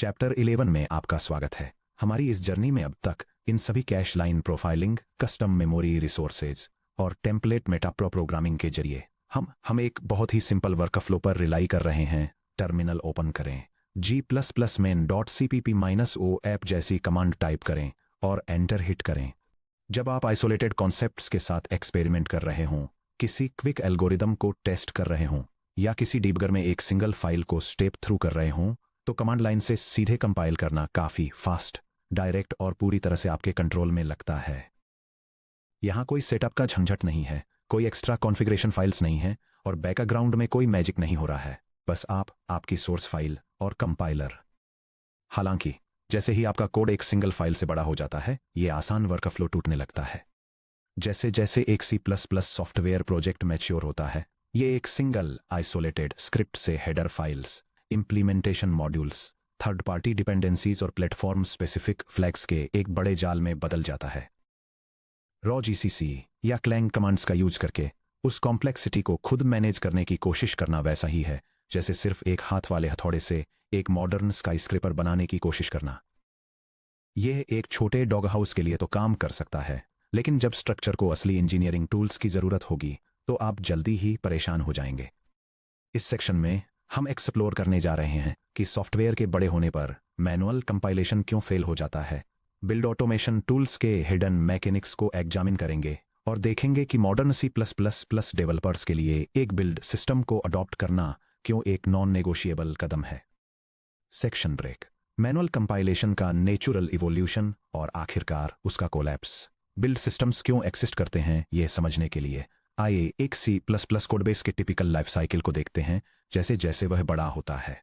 Chapter 11 में आपका स्वागत है। हमारी इस जर्नी में अब तक इन सभी cache line profiling, custom memory resources और टेम्पलेट मेटाप्रो प्रोग्रामिंग के जरिए हम एक बहुत ही सिंपल वर्कफ्लो पर रिलाई कर रहे हैं। टर्मिनल ओपन करें, g++ main.cpp-o ऐप जैसी कमांड टाइप करें और एंटर हिट करें। जब आप आइसोलेटेड कॉन्सेप्ट्स के साथ एक्सपेरिमेंट कर रहे हों, किसी क्विक एल्गोरिदम को टेस्ट कर रहे हों या किसी डिबगर में एक सिंगल फाइल को स्टेप थ्रू कर रहे हों, तो कमांड लाइन से सीधे कंपाइल करना काफ़ी फास्ट, डायरेक्ट और पूरी तरह से आपके कंट्रोल में लगता है। यहाँ कोई सेटअप का झंझट नहीं है, कोई एक्स्ट्रा कॉन्फ़िगरेशन फाइल्स नहीं है और बैकग्राउंड में कोई मैजिक नहीं हो रहा है। बस आपकी सोर्स फाइल और कंपाइलर। हालांकि जैसे ही आपका कोड एक सिंगल फाइल से बड़ा हो जाता है, ये आसान वर्कफ्लो टूटने लगता है। जैसे जैसे एक C++ सॉफ्टवेयर प्रोजेक्ट मैच्योर होता है, ये एक सिंगल आइसोलेटेड स्क्रिप्ट से header files, implementation modules, third party dependencies और प्लेटफॉर्म स्पेसिफिक फ्लैग्स के एक बड़े जाल में बदल जाता है। रॉ GCC या क्लैंग कमांड्स का यूज करके उस कॉम्प्लेक्सिटी को खुद मैनेज करने की कोशिश करना वैसा ही है जैसे सिर्फ एक हाथ वाले हथौड़े से एक मॉडर्न स्काईस्क्रेपर बनाने की कोशिश करना। यह एक छोटे डॉग हाउस के लिए तो काम कर सकता है, लेकिन जब स्ट्रक्चर को असली इंजीनियरिंग टूल्स की जरूरत होगी तो आप जल्दी ही परेशान हो जाएंगे। इस सेक्शन में हम एक्सप्लोर करने जा रहे हैं कि सॉफ्टवेयर के बड़े होने पर मैनुअल कंपाइलेशन क्यों फेल हो जाता है, बिल्ड ऑटोमेशन टूल्स के हिडन मैकेनिक्स को एग्जामिन करेंगे और देखेंगे कि मॉडर्न C++ डेवलपर्स के लिए एक बिल्ड सिस्टम को अडॉप्ट करना क्यों एक नॉन नेगोशिएबल कदम है। सेक्शन ब्रेक, मैनुअल कंपाइलेशन का नेचुरल इवोल्यूशन और आखिरकार उसका कोलैप्स। बिल्ड सिस्टम्स क्यों एक्सिस्ट करते हैं, यह समझने के लिए आइए एक C++ कोडबेस के टिपिकल लाइफ साइकिल को देखते हैं जैसे जैसे वह बड़ा होता है।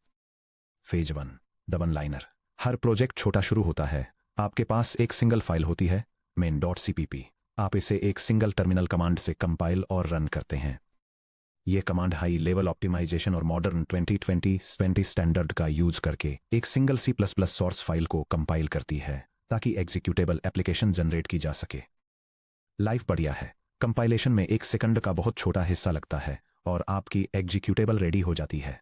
Phase 1, the one liner. Her project छोटा शुरू होता है। आपके पास एक सिंगल फाइल होती है, main.cpp। आप इसे एक सिंगल टर्मिनल कमांड से कंपाइल और रन करते हैं। यह कमांड हाई लेवल ऑप्टिमाइजेशन और मॉडर्न 2020 स्टैंडर्ड का यूज करके एक सिंगल C++ सोर्स फाइल को कंपाइल करती है ताकि एग्जीक्यूटेबल एप्लीकेशन जनरेट की जा सके। लाइफ बढ़िया है। कंपाइलेशन में 1 सेकंड का बहुत छोटा हिस्सा लगता है और आपकी एग्जीक्यूटेबल रेडी हो जाती है।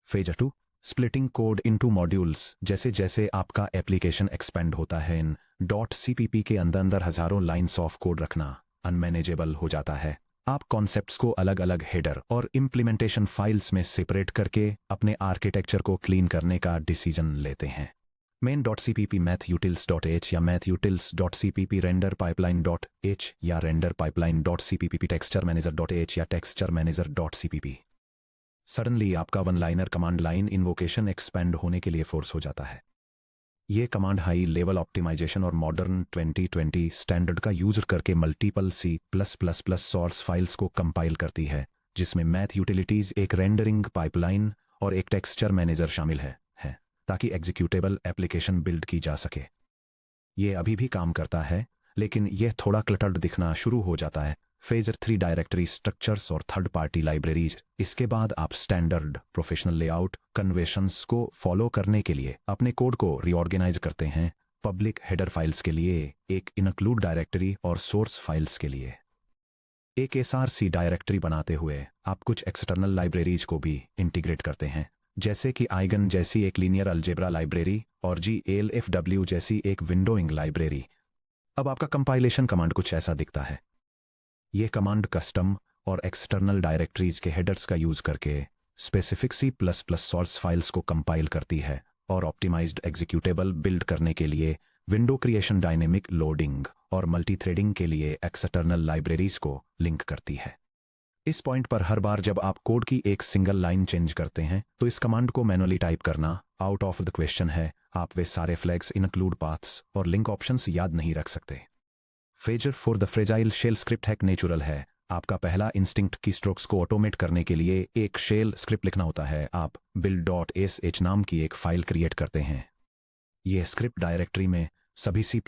Phase 2, splitting code into modules. जैसे जैसे आपका एप्लीकेशन एक्सपेंड होता है, इन .cpp के अंदर हजारों लाइन्स ऑफ कोड रखना अनमैनेजेबल हो जाता है। आप कॉन्सेप्ट्स को अलग अलग हेडर और इम्प्लीमेंटेशन फाइल्स में सेपरेट करके अपने आर्किटेक्चर को क्लीन करने का डिसीजन लेते हैं। main.cpp mathutils.h या mathutils.cpp renderpipeline.h या renderpipeline.cpp texturemanager.h या texturemanager.cpp। सडनली आपका one liner command line invocation expand होने के लिए फोर्स हो जाता है। यह कमांड हाई लेवल ऑप्टिमाइजेशन और मॉडर्न 2020 स्टैंडर्ड का यूज करके मल्टीपल C++ सोर्स फाइल्स को कंपाइल करती है, जिसमें मैथ यूटिलिटीज, एक रेंडरिंग पाइपलाइन और एक टेक्सचर मैनेजर शामिल है ताकि एग्जीक्यूटेबल एप्लीकेशन बिल्ड की जा सके। यह अभी भी काम करता है, लेकिन यह थोड़ा क्लटर्ड दिखना शुरू हो जाता है। फेज 3, डायरेक्टरी स्ट्रक्चर्स और थर्ड पार्टी लाइब्रेरीज। इसके बाद आप स्टैंडर्ड प्रोफेशनल लेआउट कन्वेंशंस को फॉलो करने के लिए अपने कोड को रीऑर्गेनाइज करते हैं। पब्लिक हेडर फाइल्स के लिए एक इनक्लूड डायरेक्टरी और सोर्स फाइल्स के लिए एक src डायरेक्टरी बनाते हुए आप कुछ एक्सटर्नल लाइब्रेरीज को भी इंटीग्रेट करते हैं, जैसे कि आइगन जैसी एक लीनियर अलजेब्रा लाइब्रेरी और GLFW जैसी एक विंडोइंग लाइब्रेरी। अब आपका कंपाइलेशन कमांड कुछ ऐसा दिखता है। यह कमांड कस्टम और एक्सटर्नल डायरेक्टरीज के हेडर्स का यूज करके स्पेसिफिक C++ सोर्स फाइल्स को कंपाइल करती है और ऑप्टिमाइज्ड एग्जीक्यूटेबल बिल्ड करने के लिए विंडो क्रिएशन, डायनेमिक लोडिंग और मल्टीथ्रेडिंग के लिए एक्सटर्नल लाइब्रेरीज को लिंक करती है। इस पॉइंट पर हर बार जब आप कोड की एक सिंगल लाइन चेंज करते हैं तो इस कमांड को मैनुअली टाइप करना आउट ऑफ द क्वेश्चन है। आप वे सारे फ्लैग्स, इंक्लूड पाथ्स और लिंक ऑप्शंस याद नहीं रख सकते। Phase 4, the fragile shell script hack natural है। आपका पहला इंस्टिंक्ट की स्ट्रोक्स को ऑटोमेट करने के लिए एक शेल स्क्रिप्ट लिखना होता है। आप build.sh नाम की एक फाइल क्रिएट करते हैं। यह स्क्रिप्ट डायरेक्टरी में सभी C++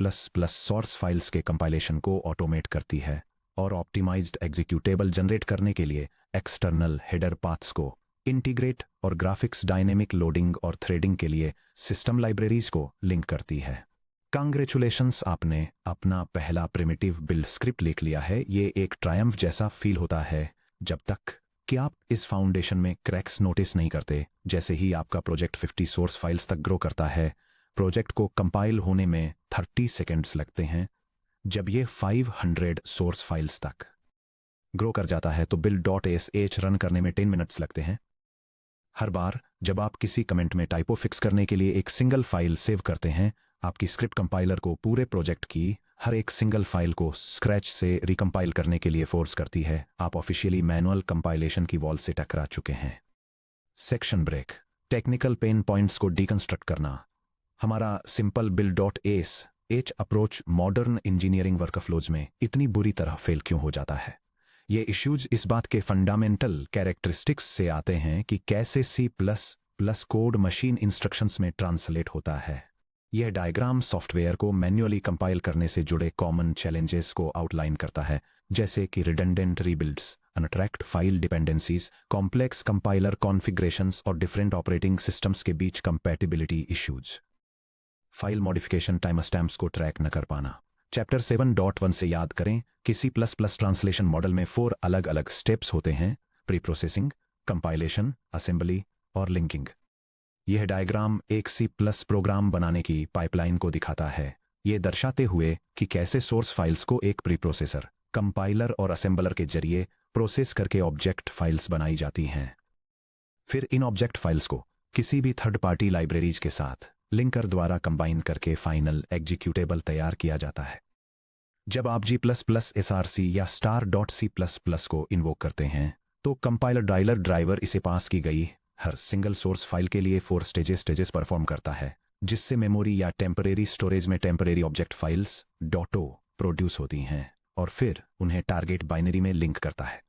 सोर्स फाइल्स के कंपाइलेशन को ऑटोमेट करती है और ऑप्टिमाइज्ड एग्जीक्यूटेबल जनरेट करने के लिए एक्सटर्नल हेडर पाथ्स को इंटीग्रेट और ग्राफिक्स, डायनेमिक लोडिंग और थ्रेडिंग के लिए सिस्टम लाइब्रेरीज को लिंक करती है। कांग्रेचुलेशंस, आपने अपना पहला प्रिमिटिव बिल्ड स्क्रिप्ट लिख लिया है। ये एक ट्रायम्फ जैसा फील होता है जब तक क्या आप इस फाउंडेशन में क्रैक्स नोटिस नहीं करते? जैसे ही आपका प्रोजेक्ट 50 सोर्स फाइल्स तक ग्रो करता है, प्रोजेक्ट को कंपाइल होने में 30 सेकेंड्स लगते हैं। जब ये 500 सोर्स फाइल्स तक ग्रो कर जाता है तो build.sh रन करने में 10 मिनट्स लगते हैं। हर बार जब आप किसी कमेंट में टाइपो फिक्स करने के लिए एक सिंगल फाइल सेव करते हैं, आपकी स्क्रिप्ट कंपाइलर को पूरे प्रोजेक्ट की हर एक सिंगल फाइल को स्क्रैच से रिकम्पाइल करने के लिए फोर्स करती है। आप ऑफिशियली मैनुअल कंपाइलेशन की वॉल से टकरा चुके हैं। Section break, technical pain points को डिकंस्ट्रक्ट करना। हमारा simple build.sh approach modern engineering workflows में इतनी बुरी तरह फेल क्यों हो जाता है? ये इश्यूज इस बात के फंडामेंटल कैरेक्टरिस्टिक्स से आते हैं कि कैसे C++ कोड मशीन इंस्ट्रक्शंस में ट्रांसलेट होता है। यह डायग्राम सॉफ्टवेयर को मैन्युअली कंपाइल करने से जुड़े कॉमन चैलेंजेस को आउटलाइन करता है, जैसे कि redundant rebuilds, untracked file dependencies, complex compiler configurations और डिफरेंट ऑपरेटिंग सिस्टम्स के बीच compatibility issues. File modification timestamps को ट्रैक न कर पाना। चैप्टर 7.1 से याद करें कि C++ ट्रांसलेशन मॉडल में 4 अलग अलग स्टेप्स होते हैं: प्री प्रोसेसिंग, कंपाइलेशन, असेंबली और लिंकिंग। यह डायग्राम एक C++ प्रोग्राम बनाने की पाइपलाइन को दिखाता है, ये दर्शाते हुए कि कैसे सोर्स फाइल्स को एक प्री प्रोसेसर, कंपाइलर और असेंबलर के जरिए प्रोसेस करके ऑब्जेक्ट फाइल्स बनाई जाती हैं। फिर इन ऑब्जेक्ट फाइल्स को किसी भी थर्ड पार्टी लाइब्रेरीज के साथ लिंकर द्वारा कंबाइन करके फाइनल एग्जीक्यूटेबल तैयार किया जाता है। जब आप G++ src या star.c++ को इन्वोक करते हैं, तो कंपाइलर ड्राइवर इसे पास की गई हर सिंगल सोर्स फाइल के लिए 4 स्टेजेस परफॉर्म करता है, जिससे मेमोरी या टेम्परेरी स्टोरेज में temporary object files .o produce होती हैं और फिर उन्हें टारगेट बाइनरी में लिंक करता है।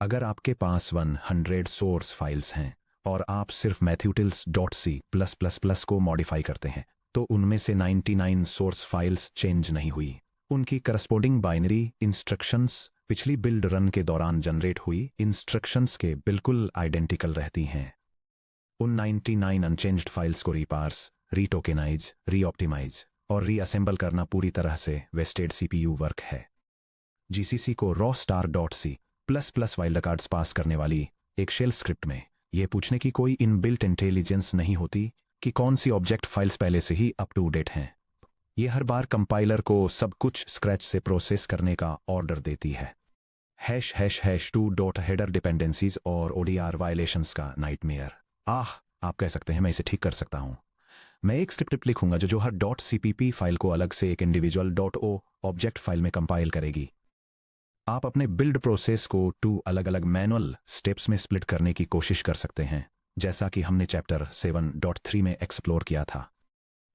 अगर आपके पास 100 सोर्स फाइल्स हैं और आप सिर्फ mathutils.c++ को मॉडिफाई करते हैं, तो उनमें से 99 सोर्स फाइल्स चेंज नहीं हुई। उनकी करस्पोंडिंग बाइनरी इंस्ट्रक्शंस पिछली बिल्ड रन के दौरान जनरेट हुई इंस्ट्रक्शंस के बिल्कुल आइडेंटिकल रहती हैं। उन 99 अनचेंज्ड फाइल्स को रीपार्स, रीटोकेनाइज, रीऑप्टिमाइज और रीअसेंबल करना पूरी तरह से वेस्टेड CPU वर्क है। GCC को raw star.c++ वाइल्ड कार्ड्स पास करने वाली एक शेल स्क्रिप्ट में यह पूछने की कोई इनबिल्ट इंटेलिजेंस नहीं होती कि कौन सी ऑब्जेक्ट फाइल्स पहले से ही अप टू डेट हैं। यह हर बार कंपाइलर को सब कुछ स्क्रैच से प्रोसेस करने का ऑर्डर देती है। ###2.header डिपेंडेंसीज और ODR वायलेशंस का नाइटमेयर। आप कह सकते हैं मैं इसे ठीक कर सकता हूं। मैं एक स्क्रिप्ट लिखूंगा जो हर .cpp फाइल को अलग से एक इंडिविजुअल .o ऑब्जेक्ट फाइल में कंपाइल करेगी। आप अपने बिल्ड प्रोसेस को 2 अलग अलग मैनुअल स्टेप्स में स्प्लिट करने की कोशिश कर सकते हैं, जैसा कि हमने चैप्टर 7.3 में एक्सप्लोर किया था।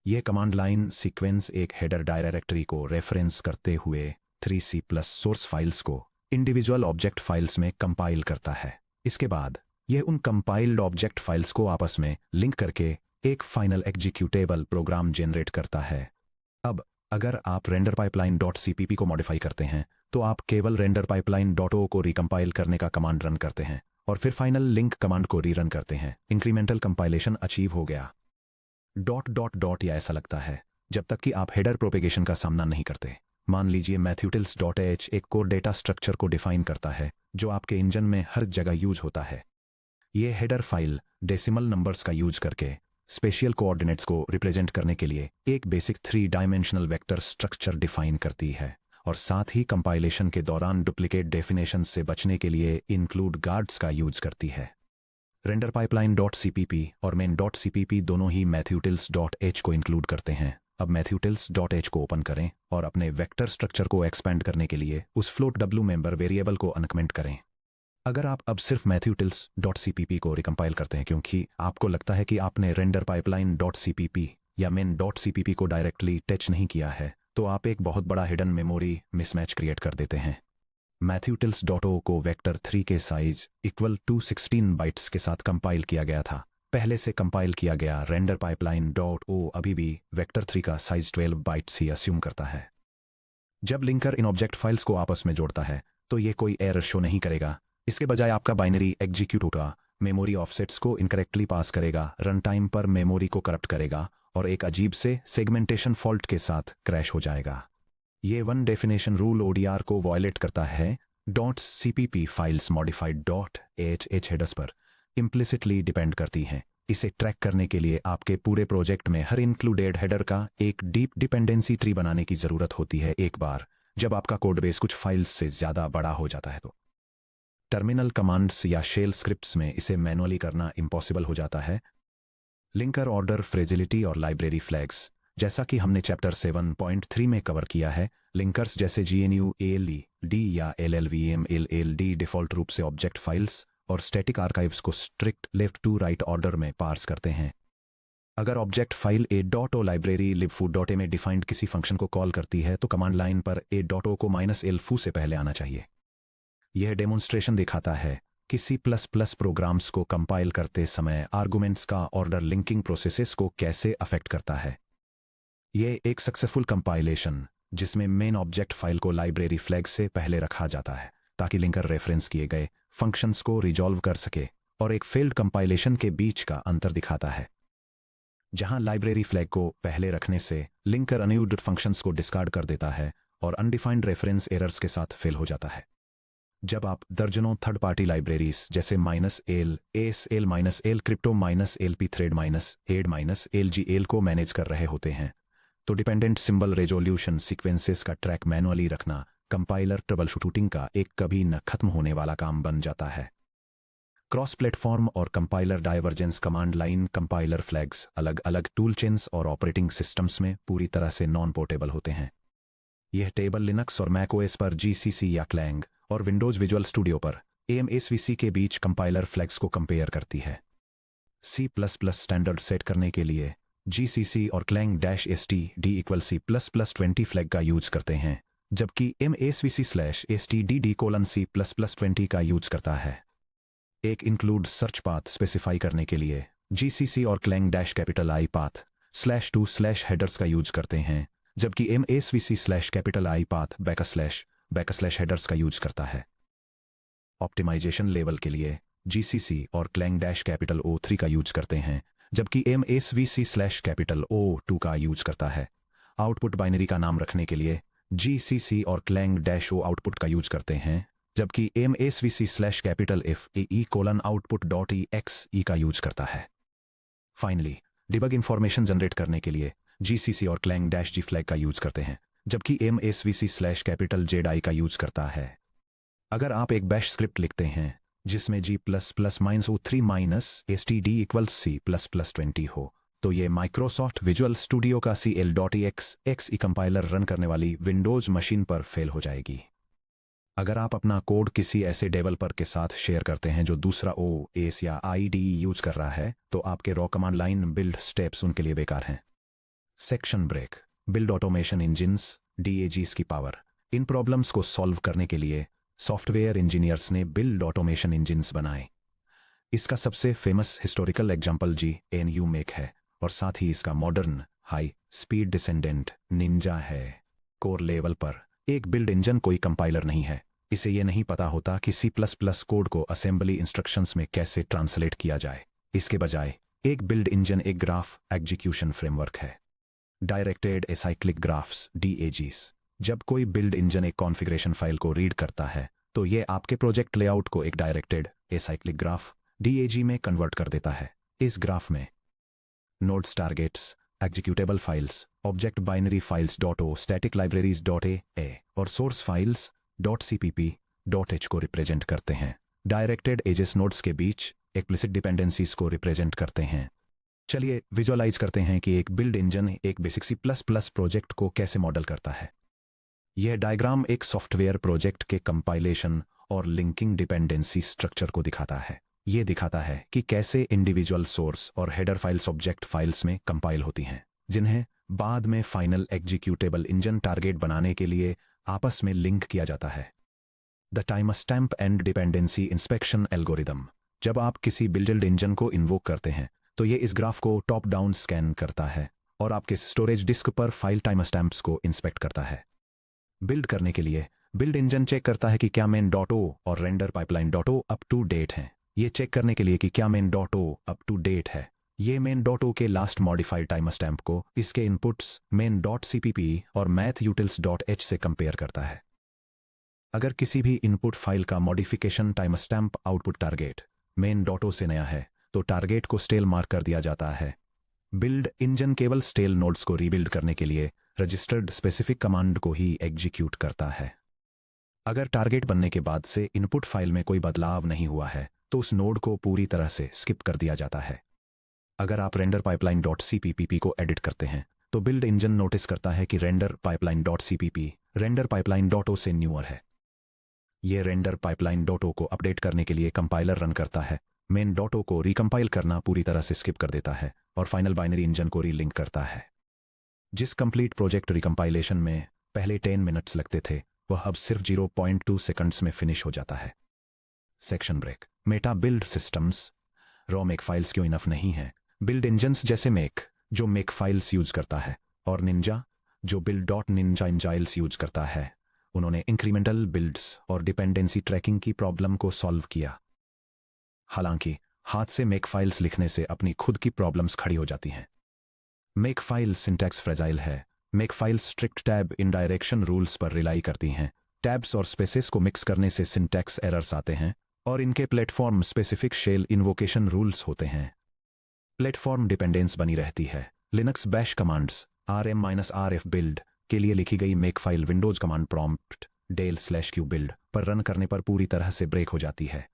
यह कमांड लाइन सीक्वेंस एक हेडर डायरेक्टरी को रेफरेंस करते हुए 3 C+ सोर्स फाइल्स को इंडिविजुअल ऑब्जेक्ट फाइल्स में कंपाइल करता है। इसके बाद यह उन कंपाइल्ड ऑब्जेक्ट फाइल्स को आपस में लिंक करके एक फाइनल एग्जीक्यूटेबल प्रोग्राम जनरेट करता है। अब अगर आप रेंडर पाइपलाइन .cpp को मॉडिफाई करते हैं, तो आप केवल रेंडर पाइपलाइन .o को रिकम्पाइल करने का कमांड रन करते हैं और फिर फाइनल लिंक कमांड को रीरन करते हैं। इंक्रीमेंटल कंपाइलेशन अचीव हो गया। ... या ऐसा लगता है जब तक कि आप हेडर प्रोपेगेशन का सामना नहीं करते। मान लीजिए mathutils.h एक कोर डेटा स्ट्रक्चर को डिफाइन करता है जो आपके इंजन में हर जगह यूज होता है। ये हेडर फाइल डेसिमल नंबर्स का यूज करके स्पेशियल कोऑर्डिनेट्स को रिप्रेजेंट करने के लिए एक basic 3 dimensional vector structure define करती है और साथ ही कंपाइलेशन के दौरान डुप्लीकेट डेफिनेशन से बचने के लिए इंक्लूड गार्ड्स का यूज करती है। रेंडर पाइपलाइन .cpp और main.cpp दोनों ही mathutils.h को इंक्लूड करते हैं। अब mathutils.h को ओपन करें और अपने वेक्टर स्ट्रक्चर को एक्सपेंड करने के लिए उस float w मेंबर वेरिएबल को अनकमेंट करें। अगर आप अब सिर्फ mathutils.cpp को रिकम्पाइल करते हैं क्योंकि आपको लगता है कि आपने रेंडर पाइपलाइन .cpp या main.cpp को डायरेक्टली टच नहीं किया है, तो आप एक बहुत बड़ा हिडन मेमोरी मिसमैच क्रिएट कर देते हैं। mathutils.o को वेक्टर 3 के साइज इक्वल टू 16 बाइट्स के साथ कंपाइल किया गया था। पहले से कंपाइल किया गया रेंडर पाइपलाइन .o अभी भी वेक्टर 3 का साइज 12 बाइट्स ही अस्यूम करता है। जब लिंकर इन ऑब्जेक्ट फाइल्स को आपस में जोड़ता है तो ये कोई एरर शो नहीं करेगा। इसके बजाय आपका बाइनरी एग्जीक्यूट होगा, मेमोरी ऑफसेट्स को इनकरेक्टली पास करेगा, रन टाइम पर मेमोरी को करप्ट करेगा और एक अजीब से सेगमेंटेशन फॉल्ट के साथ क्रैश हो जाएगा। ये वन डेफिनेशन रूल ODR को वायलेट करता है, dot CPP files modified dot HH headers पर इम्प्लिसिटली डिपेंड करती हैं। इसे ट्रैक करने के लिए आपके पूरे प्रोजेक्ट में हर इंक्लूडेड हेडर का एक डीप डिपेंडेंसी ट्री बनाने की जरूरत होती है। एक बार जब आपका कोड बेस कुछ फाइल्स से ज़्यादा बड़ा हो जाता है तो टर्मिनल कमांड्स या शेल स्क्रिप्ट्स में इसे मैनुअली करना इम्पॉसिबल हो जाता है। लिंकर ऑर्डर, फ्रेजिलिटी और लाइब्रेरी फ्लैग्स, जैसा कि हमने चैप्टर 7.3 में कवर किया है, लिंकर्स जैसे GNU ALE D या LLVM LLD डिफ़ॉल्ट रूप से ऑब्जेक्ट फाइल्स और स्टैटिक आर्काइव्स को strict left to right order में पार्स करते हैं। अगर object file a.o library libfoo.a में डिफाइंड किसी फंक्शन को कॉल करती है तो कमांड लाइन पर a.o को -lfoo से पहले आना चाहिए। यह डेमोन्स्ट्रेशन दिखाता है कि C++ प्रोग्राम्स को कंपाइल करते समय आर्गुमेंट्स का ऑर्डर लिंकिंग प्रोसेसेस को कैसे अफेक्ट करता है। यह एक सक्सेसफुल कंपाइलेशन जिसमें मेन ऑब्जेक्ट फाइल को लाइब्रेरी फ्लैग से पहले रखा जाता है ताकि लिंकर रेफरेंस किए गए फंक्शंस को रिजॉल्व कर सके, और एक फेल्ड कंपाइलेशन के बीच का अंतर दिखाता है जहां लाइब्रेरी फ्लैग को पहले रखने से लिंकर अनयूज्ड फंक्शंस को डिस्कार्ड कर देता है और अनडिफाइंड रेफरेंस एरर्स के साथ फेल हो जाता है। जब आप दर्जनों थर्ड पार्टी लाइब्रेरीज जैसे -l, ASL -l, crypto -lp, thread -aid -lgl को मैनेज कर रहे होते हैं तो डिपेंडेंट सिंबल रेजोल्यूशन सीक्वेंसेस का ट्रैक मैनुअली रखना कंपाइलर ट्रबल शूटिंग का एक कभी न खत्म होने वाला काम बन जाता है। क्रॉस प्लेटफॉर्म और compiler divergence command line compiler flags अलग अलग टूल चेन्स और ऑपरेटिंग सिस्टम्स में पूरी तरह से नॉन पोर्टेबल होते हैं। यह टेबल लिनक्स और मैकओएस पर GCC या क्लैंग और विंडोज विजुअल स्टूडियो पर AMSVC के बीच कंपाइलर फ्लैग्स को कंपेयर करती है। C++ स्टैंडर्ड सेट करने के लिए GCC और क्लैंग -std=C++20 फ्लैग का यूज करते हैं, जबकि MASVC/stdd:\C++20 का यूज करता है। एक इंक्लूड सर्च पाथ स्पेसिफाई करने के लिए GCC और क्लैंग -I पाथ /2/headers का यूज करते हैं, जबकि MASVC/I पाथ \headers का यूज करता है। ऑप्टिमाइजेशन लेवल के लिए GCC और क्लैंग -O3 का यूज करते हैं, जबकि MASVC/O2 का यूज करता है। आउटपुट बाइनरी का नाम रखने के लिए GCC और क्लैंग -O आउटपुट का यूज करते हैं, जबकि MASVC/FAE:\output.exe का यूज करता है। फाइनली डिबग इंफॉर्मेशन जनरेट करने के लिए GCC और क्लैंग -G फ्लैग का यूज करते हैं, जबकि MASVC/ZI का यूज करता है। अगर आप एक बैश स्क्रिप्ट लिखते हैं जिसमें G++ -O3 -std=C++20 हो तो ये माइक्रोसॉफ्ट विजुअल स्टूडियो का CL.exe कंपाइलर रन करने वाली विंडोज मशीन पर फेल हो जाएगी। अगर आप अपना कोड किसी ऐसे डेवलपर के साथ शेयर करते हैं जो दूसरा OS या IDE यूज कर रहा है तो आपके raw command line build steps उनके लिए बेकार हैं। Section break, build automation engines, DAGs की पावर। इन प्रॉब्लम्स को सॉल्व करने के लिए सॉफ्टवेयर इंजीनियर्स ने बिल्ड ऑटोमेशन इंजिन्स बनाए। इसका सबसे famous historical example GNU Make है और साथ ही इसका modern high speed descendant Ninja है। कोर लेवल पर एक बिल्ड इंजन कोई कंपाइलर नहीं है। इसे यह नहीं पता होता कि C++ कोड को असेंबली इंस्ट्रक्शंस में कैसे ट्रांसलेट किया जाए। इसके बजाय एक बिल्ड इंजन एक ग्राफ एग्जीक्यूशन फ्रेमवर्क है। Directed acyclic graphs DAGs। जब कोई बिल्ड इंजन एक कॉन्फ़िगरेशन फाइल को रीड करता है तो यह आपके प्रोजेक्ट लेआउट को एक डायरेक्टेड एसाइक्लिक ग्राफ DAG में कन्वर्ट कर देता है। इस ग्राफ में nodes, targets, executable files, object binary files .o, static libraries .a और सोर्स फाइल्स .cpp .h को रिप्रेजेंट करते हैं। डायरेक्टेड एजेस नोड्स के बीच एक्सप्लिसिट डिपेंडेंसीज को रिप्रेजेंट करते हैं। चलिए विजुअलाइज करते हैं कि एक बिल्ड इंजन एक बेसिक C++ प्रोजेक्ट को कैसे मॉडल करता है। यह डायग्राम एक सॉफ्टवेयर प्रोजेक्ट के कंपाइलेशन और लिंकिंग डिपेंडेंसी स्ट्रक्चर को दिखाता है। यह दिखाता है कि कैसे इंडिविजुअल सोर्स और हेडर फाइल्स ऑब्जेक्ट फाइल्स में कंपाइल होती हैं, जिन्हें बाद में फाइनल एग्जीक्यूटेबल इंजन टारगेट बनाने के लिए आपस में लिंक किया जाता है। The timestamp and dependency inspection algorithm. जब आप किसी बिल्ड इंजन को इन्वोक करते हैं तो यह इस ग्राफ को टॉप डाउन स्कैन करता है और आपके स्टोरेज डिस्क पर फाइल टाइमस्टैम्प्स को इंस्पेक्ट करता है। बिल्ड करने के लिए बिल्ड इंजन चेक करता है कि क्या main.o और render pipeline .o up to date हैं। ये चेक करने के लिए कि क्या main.o अप टू डेट है, ये main.o के लास्ट मॉडिफाइड टाइमस्टैम्प को इसके इनपुट्स main.cpp और mathutils.h से कंपेयर करता है। अगर किसी भी इनपुट फाइल का modification time stamp output target main dot o से नया है तो टारगेट को स्टेल मार्क कर दिया जाता है। बिल्ड इंजन केवल स्टेल नोड्स को रीबिल्ड करने के लिए रजिस्टर्ड स्पेसिफिक कमांड को ही एग्जीक्यूट करता है। अगर टारगेट बनने के बाद से इनपुट फाइल में कोई बदलाव नहीं हुआ है तो उस नोड को पूरी तरह से स्किप कर दिया जाता है। अगर आप रेंडर पाइपलाइन डॉट सीपीपी को एडिट करते हैं तो बिल्ड इंजन नोटिस करता है कि render pipeline dot CPP render pipeline dot O से न्यूअर है। यह रेंडर पाइपलाइन डॉट ओ को अपडेट करने के लिए कंपाइलर रन करता है। मेन डॉट ओ को रिकंपाइल करना पूरी तरह से स्किप कर देता है और फाइनल बाइनरी इंजन को रीलिंक करता है। जिस कंप्लीट प्रोजेक्ट रिकंपाइलेशन में पहले 10 मिनट्स लगते थे वह अब सिर्फ 0.2 सेकंड्स में फिनिश हो जाता है। Section break. Meta build systems raw make files क्यों इनफ नहीं है। बिल्ड इंजन्स जैसे मेक जो मेक फाइल्स यूज करता है और निंजा जो बिल्ड डॉट निंजा इंजाइल्स यूज करता है, उन्होंने इंक्रीमेंटल बिल्ड्स और डिपेंडेंसी ट्रैकिंग की प्रॉब्लम को सॉल्व किया। हालांकि हाथ से मेक फाइल्स लिखने से अपनी खुद की प्रॉब्लम्स खड़ी हो जाती हैं। मेक फाइल सिंटैक्स फ्रेजाइल है। Make file strict tab indirection rules पर रिलाई करती हैं। टैब्स और स्पेसेस को मिक्स करने से सिंटैक्स एरर्स आते हैं और इनके platform specific shell invocation rules होते हैं। प्लेटफॉर्म डिपेंडेंस बनी रहती है। Linux bash commands rm-rf build के लिए लिखी गई make file Windows command prompt del/q build पर रन करने पर पूरी तरह से ब्रेक हो जाती है।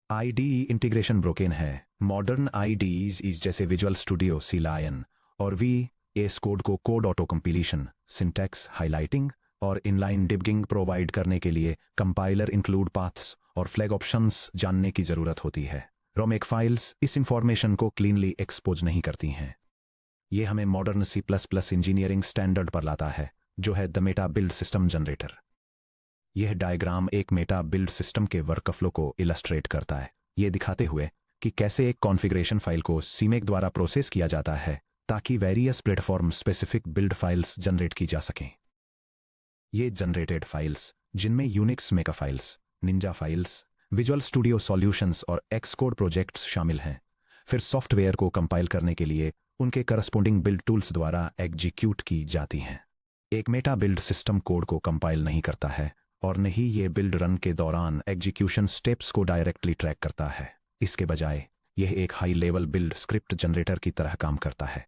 IDE इंटीग्रेशन ब्रोकन है। मॉडर्न IDEs जैसे विजुअल स्टूडियो सी लायन और VS कोड को कोड ऑटो कंपीलेशन, सिंटैक्स हाइलाइटिंग और इनलाइन डिबगिंग प्रोवाइड करने के लिए कंपाइलर इंक्लूड पाथ्स और फ्लैग ऑप्शंस जानने की जरूरत होती है। रोमेक फाइल्स इस इंफॉर्मेशन को क्लीनली एक्सपोज नहीं करती हैं। यह हमें मॉडर्न C++ इंजीनियरिंग स्टैंडर्ड पर लाता है जो है the Meta build system generator. यह डायग्राम एक मेटा बिल्ड सिस्टम के वर्कफ्लो को इलस्ट्रेट करता है, ये दिखाते हुए कि कैसे एक कॉन्फ़िगरेशन फाइल को सीमेक द्वारा प्रोसेस किया जाता है ताकि various platform specific build files generate की जा सकें। ये जनरेटेड फाइल्स जिनमें Unix make files, Ninja files, Visual Studio solutions और एक्सकोड प्रोजेक्ट्स शामिल हैं, फिर सॉफ्टवेयर को कंपाइल करने के लिए उनके करस्पोंडिंग बिल्ड टूल्स द्वारा एग्जीक्यूट की जाती हैं। एक मेटा बिल्ड सिस्टम कोड को कंपाइल नहीं करता है और न ही ये बिल्ड रन के दौरान एग्जीक्यूशन स्टेप्स को डायरेक्टली ट्रैक करता है। इसके बजाय यह एक high level build script generator की तरह काम करता है।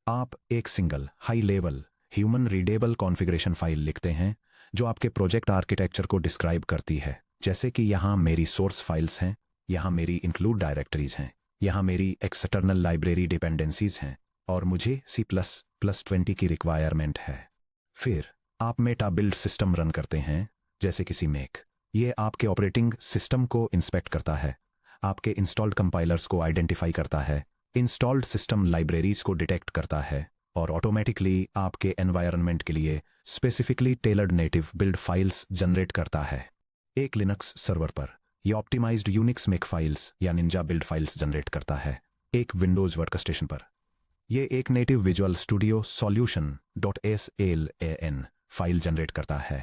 आप एक single high level human readable configuration file लिखते हैं जो आपके प्रोजेक्ट आर्किटेक्चर को डिस्क्राइब करती है, जैसे कि यहाँ मेरी सोर्स फाइल्स हैं, यहाँ मेरी इंक्लूड डायरेक्टरीज हैं, यहाँ मेरी एक्सटर्नल लाइब्रेरी डिपेंडेंसीज हैं और मुझे C++20 की रिक्वायरमेंट है। फिर आप मेटा बिल्ड सिस्टम रन करते हैं जैसे किसी मेक। ये आपके ऑपरेटिंग सिस्टम को इंस्पेक्ट करता है, आपके इंस्टॉल्ड कंपाइलर्स को आइडेंटिफाई करता है, इंस्टॉल्ड सिस्टम लाइब्रेरीज को डिटेक्ट करता है और ऑटोमेटिकली आपके एनवायरनमेंट के लिए specifically tailored native build files generate करता है। एक लिनक्स सर्वर पर यह ऑप्टिमाइज्ड यूनिक्स मेक फाइल्स या निंजा बिल्ड फाइल्स जनरेट करता है। एक विंडोज वर्कस्टेशन पर यह एक native visual studio solution .slan file generate करता है।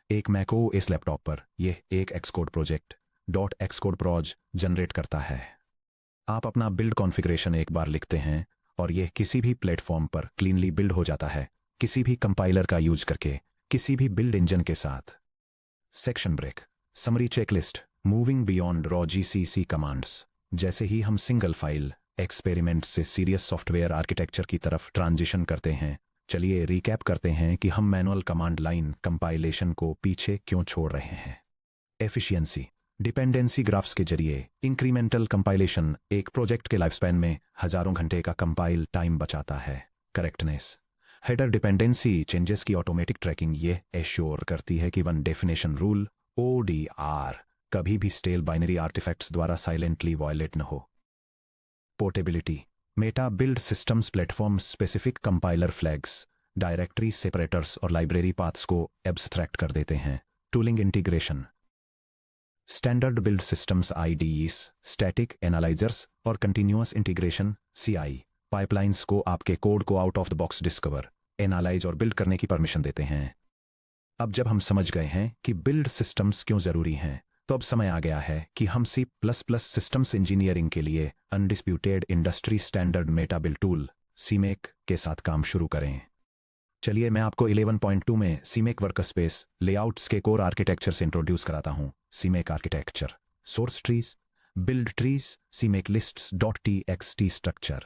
एक मैकओएस लैपटॉप पर यह एक एक्सकोड प्रोजेक्ट .xcodeproj जनरेट करता है। आप अपना बिल्ड कॉन्फ़िगरेशन एक बार लिखते हैं और यह किसी भी प्लेटफॉर्म पर क्लीनली बिल्ड हो जाता है, किसी भी कंपाइलर का यूज करके, किसी भी बिल्ड इंजन के साथ। Section break. Summary checklist. Moving beyond raw GCC commands. जैसे ही हम सिंगल फाइल एक्सपेरिमेंट से सीरियस सॉफ्टवेयर आर्किटेक्चर की तरफ ट्रांजिशन करते हैं, चलिए रिकैप करते हैं कि हम मैनुअल कमांड लाइन कंपाइलेशन को पीछे क्यों छोड़ रहे हैं। एफिशिएंसी। डिपेंडेंसी ग्राफ्स के जरिए इंक्रीमेंटल कंपाइलेशन एक प्रोजेक्ट के लाइफस्पैन में हजारों घंटे का कंपाइल टाइम बचाता है। करेक्टनेस। हेडर डिपेंडेंसी चेंजेस की ऑटोमेटिक ट्रैकिंग ये एश्योर करती है कि वन डेफिनेशन रूल ODR कभी भी स्टेल बाइनरी आर्टिफैक्ट्स द्वारा साइलेंटली वायलेट न हो। Portability. Meta build systems platform specific compiler flags, directory separators और लाइब्रेरी पाथ्स को एब्स्ट्रैक्ट कर देते हैं। Tooling integration. Standard build systems IDEs, static analysers और कंटिन्यूअस इंटीग्रेशन CI पाइपलाइंस को आपके कोड को out of the box discover, analyse और बिल्ड करने की परमिशन देते हैं। अब जब हम समझ गए हैं कि बिल्ड सिस्टम्स क्यों जरूरी हैं, तो अब समय आ गया है कि हम C++ सिस्टम्स इंजीनियरिंग के लिए undisputed industry standard Meta build tool CMake के साथ काम शुरू करें। चलिए मैं आपको 11.2 में सीमेक वर्कस्पेस लेआउट्स के कोर आर्किटेक्चर से इंट्रोड्यूस कराता हूँ। CMake architecture, source trees, build trees, CMake lists dot T X T structure.